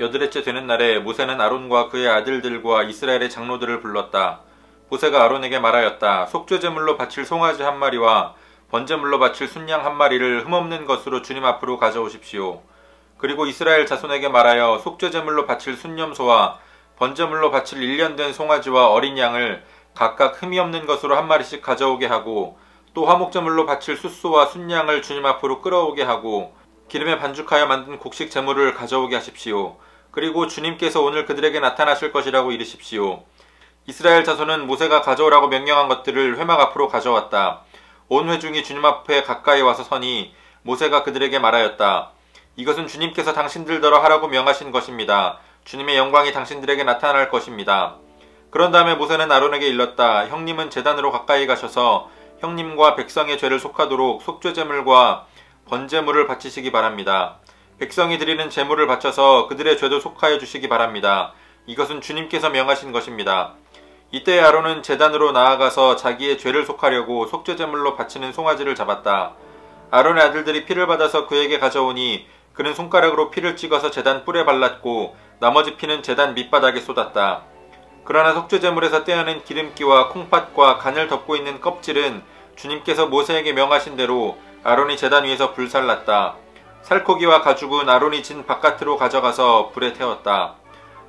8일째 되는 날에 모세는 아론과 그의 아들들과 이스라엘의 장로들을 불렀다. 모세가 아론에게 말하였다. 속죄제물로 바칠 송아지 한 마리와 번제물로 바칠 순양 한 마리를 흠없는 것으로 주님 앞으로 가져오십시오. 그리고 이스라엘 자손에게 말하여 속죄제물로 바칠 순염소와 번제물로 바칠 1년 된 송아지와 어린 양을 각각 흠이 없는 것으로 한 마리씩 가져오게 하고, 또 화목제물로 바칠 숫소와 순양을 주님 앞으로 끌어오게 하고, 기름에 반죽하여 만든 곡식 제물을 가져오게 하십시오. 그리고 주님께서 오늘 그들에게 나타나실 것이라고 이르십시오. 이스라엘 자손은 모세가 가져오라고 명령한 것들을 회막 앞으로 가져왔다. 온 회중이 주님 앞에 가까이 와서 서니 모세가 그들에게 말하였다. 이것은 주님께서 당신들더러 하라고 명하신 것입니다. 주님의 영광이 당신들에게 나타날 것입니다. 그런 다음에 모세는 아론에게 일렀다. 형님은 제단으로 가까이 가셔서 형님과 백성의 죄를 속하도록 속죄제물과 번제물을 바치시기 바랍니다. 백성이 드리는 제물을 바쳐서 그들의 죄도 속하여 주시기 바랍니다. 이것은 주님께서 명하신 것입니다. 이때 아론은 제단으로 나아가서 자기의 죄를 속하려고 속죄제물로 바치는 송아지를 잡았다. 아론의 아들들이 피를 받아서 그에게 가져오니 그는 손가락으로 피를 찍어서 제단 뿔에 발랐고 나머지 피는 제단 밑바닥에 쏟았다. 그러나 속죄제물에서 떼어낸 기름기와 콩팥과 간을 덮고 있는 껍질은 주님께서 모세에게 명하신 대로 아론이 제단 위에서 불살랐다. 살코기와 가죽은 아론이 진 바깥으로 가져가서 불에 태웠다.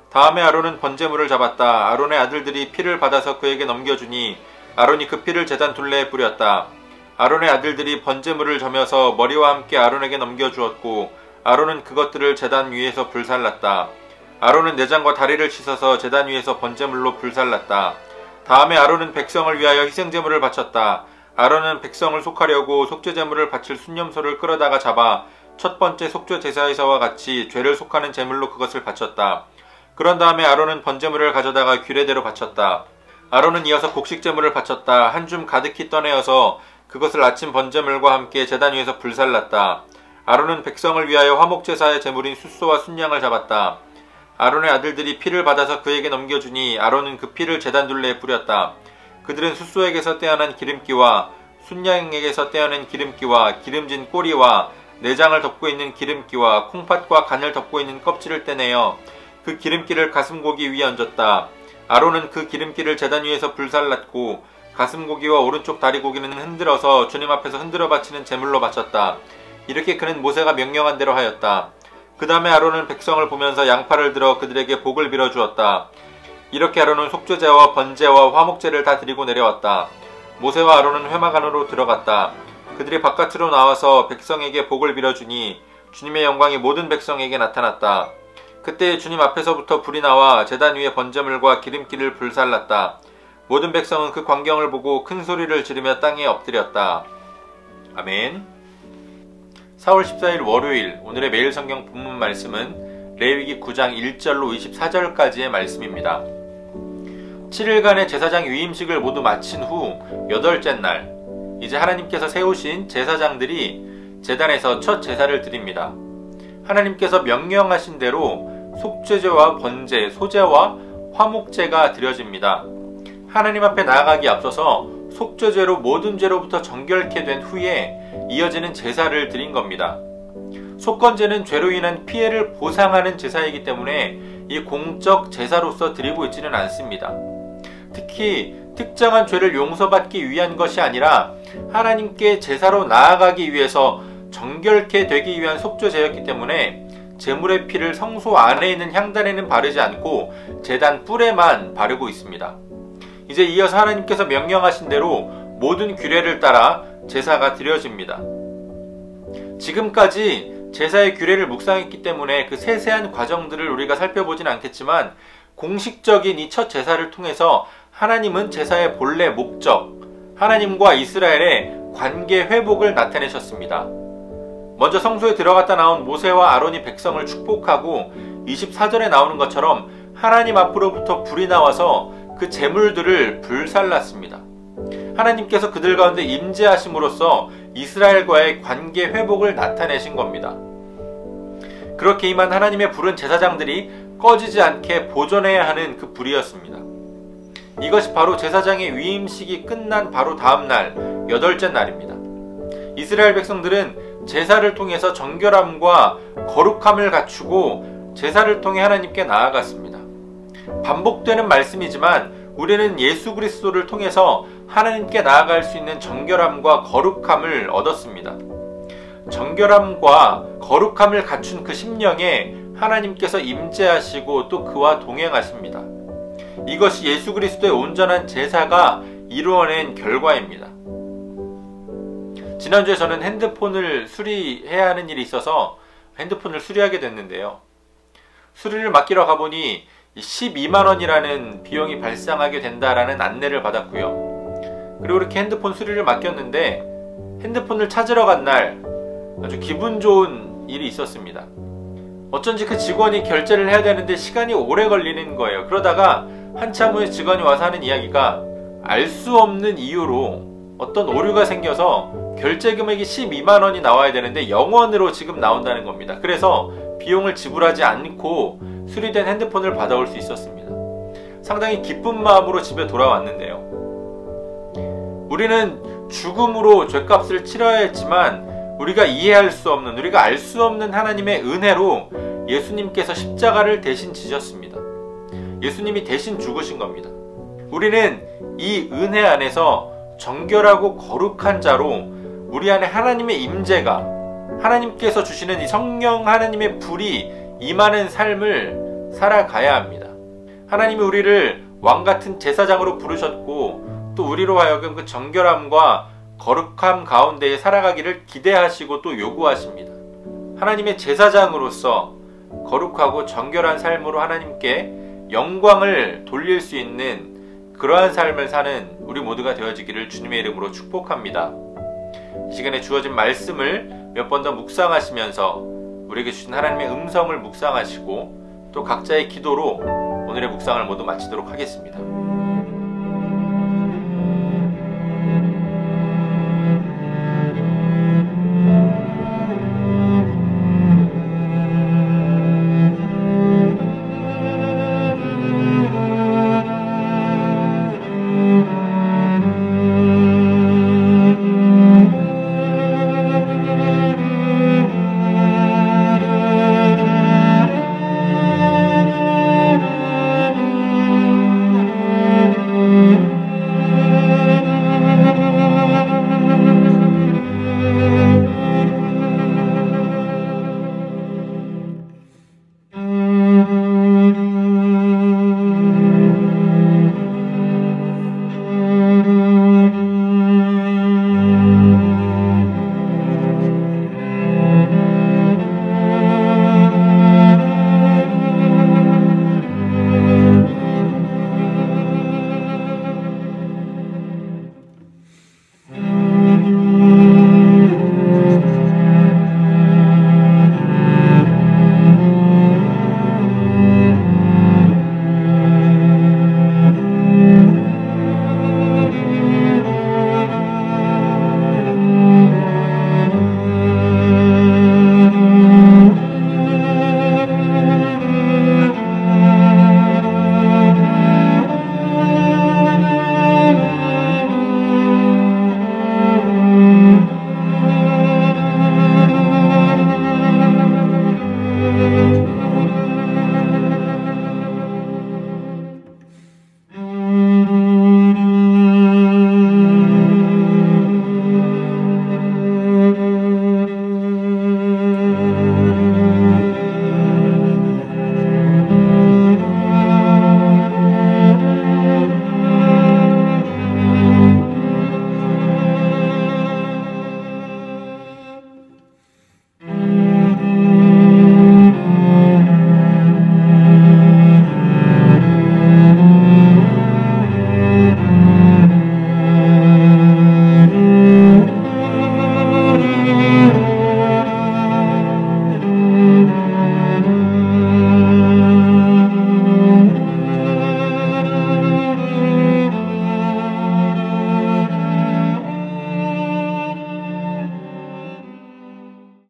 다음에 아론은 번제물을 잡았다. 아론의 아들들이 피를 받아서 그에게 넘겨주니 아론이 그 피를 제단 둘레에 뿌렸다. 아론의 아들들이 번제물을 저며서 머리와 함께 아론에게 넘겨주었고 아론은 그것들을 제단 위에서 불살랐다. 아론은 내장과 다리를 씻어서 제단 위에서 번제물로 불살랐다. 다음에 아론은 백성을 위하여 희생제물을 바쳤다. 아론은 백성을 속하려고 속죄제물을 바칠 순염소를 끌어다가 잡아 첫 번째 속죄 제사에서와 같이 죄를 속하는 제물로 그것을 바쳤다. 그런 다음에 아론은 번제물을 가져다가 규례대로 바쳤다. 아론은 이어서 곡식제물을 바쳤다. 한 줌 가득히 떠내어서 그것을 아침 번제물과 함께 제단 위에서 불살랐다. 아론은 백성을 위하여 화목제사의 제물인 숫소와 순양을 잡았다. 아론의 아들들이 피를 받아서 그에게 넘겨주니 아론은 그 피를 제단 둘레에 뿌렸다. 그들은 숫소에게서 떼어난 기름기와 순양에게서 떼어낸 기름기와 기름진 꼬리와 내장을 덮고 있는 기름기와 콩팥과 간을 덮고 있는 껍질을 떼내어 그 기름기를 가슴고기 위에 얹었다. 아론은 그 기름기를 제단 위에서 불살랐고 가슴고기와 오른쪽 다리고기는 흔들어서 주님 앞에서 흔들어 바치는 제물로 바쳤다. 이렇게 그는 모세가 명령한 대로 하였다. 그 다음에 아론은 백성을 보면서 양팔을 들어 그들에게 복을 빌어주었다. 이렇게 아론은 속죄제와 번제와 화목제를 다 드리고 내려왔다. 모세와 아론은 회막 안으로 들어갔다. 그들이 바깥으로 나와서 백성에게 복을 빌어주니 주님의 영광이 모든 백성에게 나타났다. 그때 주님 앞에서부터 불이 나와 제단 위에 번제물과 기름기를 불살랐다. 모든 백성은 그 광경을 보고 큰 소리를 지르며 땅에 엎드렸다. 아멘. 4월 14일 월요일, 오늘의 매일 성경 본문 말씀은 레위기 9장 1절로 24절까지의 말씀입니다. 7일간의 제사장 위임식을 모두 마친 후 8째 날, 이제 하나님께서 세우신 제사장들이 제단에서 첫 제사를 드립니다. 하나님께서 명령하신 대로 속죄제와 번제, 소제와 화목제가 드려집니다. 하나님 앞에 나아가기 앞서서 속죄제로 모든 죄로부터 정결케 된 후에 이어지는 제사를 드린 겁니다. 속건제는 죄로 인한 피해를 보상하는 제사이기 때문에 이 공적 제사로서 드리고 있지는 않습니다. 특히 특정한 죄를 용서받기 위한 것이 아니라 하나님께 제사로 나아가기 위해서 정결케 되기 위한 속죄제였기 때문에 제물의 피를 성소 안에 있는 향단에는 바르지 않고 제단 뿔에만 바르고 있습니다. 이제 이어서 하나님께서 명령하신 대로 모든 규례를 따라 제사가 드려집니다. 지금까지 제사의 규례를 묵상했기 때문에 그 세세한 과정들을 우리가 살펴보진 않겠지만 공식적인 이 첫 제사를 통해서 하나님은 제사의 본래 목적, 하나님과 이스라엘의 관계 회복을 나타내셨습니다. 먼저 성소에 들어갔다 나온 모세와 아론이 백성을 축복하고 24절에 나오는 것처럼 하나님 앞으로부터 불이 나와서 그 제물들을 불살랐습니다. 하나님께서 그들 가운데 임재하심으로써 이스라엘과의 관계 회복을 나타내신 겁니다. 그렇게 임한 하나님의 불은 제사장들이 꺼지지 않게 보존해야 하는 그 불이었습니다. 이것이 바로 제사장의 위임식이 끝난 바로 다음 날 8째 날입니다. 이스라엘 백성들은 제사를 통해서 정결함과 거룩함을 갖추고 제사를 통해 하나님께 나아갔습니다. 반복되는 말씀이지만 우리는 예수 그리스도를 통해서 하나님께 나아갈 수 있는 정결함과 거룩함을 얻었습니다. 정결함과 거룩함을 갖춘 그 심령에 하나님께서 임재하시고 또 그와 동행하십니다. 이것이 예수 그리스도의 온전한 제사가 이루어낸 결과입니다. 지난주에 저는 핸드폰을 수리해야 하는 일이 있어서 핸드폰을 수리하게 됐는데요. 수리를 맡기러 가보니 12만 원이라는 비용이 발생하게 된다라는 안내를 받았고요. 그리고 이렇게 핸드폰 수리를 맡겼는데 핸드폰을 찾으러 간 날 아주 기분 좋은 일이 있었습니다. 어쩐지 그 직원이 결제를 해야 되는데 시간이 오래 걸리는 거예요. 그러다가 한참 후에 직원이 와서 하는 이야기가 알 수 없는 이유로 어떤 오류가 생겨서 결제 금액이 12만 원이 나와야 되는데 0원으로 지금 나온다는 겁니다. 그래서 비용을 지불하지 않고 수리된 핸드폰을 받아올 수 있었습니다. 상당히 기쁜 마음으로 집에 돌아왔는데요. 우리는 죽음으로 죗값을 치러야 했지만 우리가 이해할 수 없는, 우리가 알 수 없는 하나님의 은혜로 예수님께서 십자가를 대신 지셨습니다. 예수님이 대신 죽으신 겁니다. 우리는 이 은혜 안에서 정결하고 거룩한 자로 우리 안에 하나님의 임재가, 하나님께서 주시는 이 성령 하나님의 불이 임하는 삶을 살아가야 합니다. 하나님이 우리를 왕같은 제사장으로 부르셨고 또 우리로 하여금 그 정결함과 거룩함 가운데에 살아가기를 기대하시고 또 요구하십니다. 하나님의 제사장으로서 거룩하고 정결한 삶으로 하나님께 영광을 돌릴 수 있는 그러한 삶을 사는 우리 모두가 되어지기를 주님의 이름으로 축복합니다. 이 시간에 주어진 말씀을 몇 번 더 묵상하시면서 우리에게 주신 하나님의 음성을 묵상하시고 또 각자의 기도로 오늘의 묵상을 모두 마치도록 하겠습니다.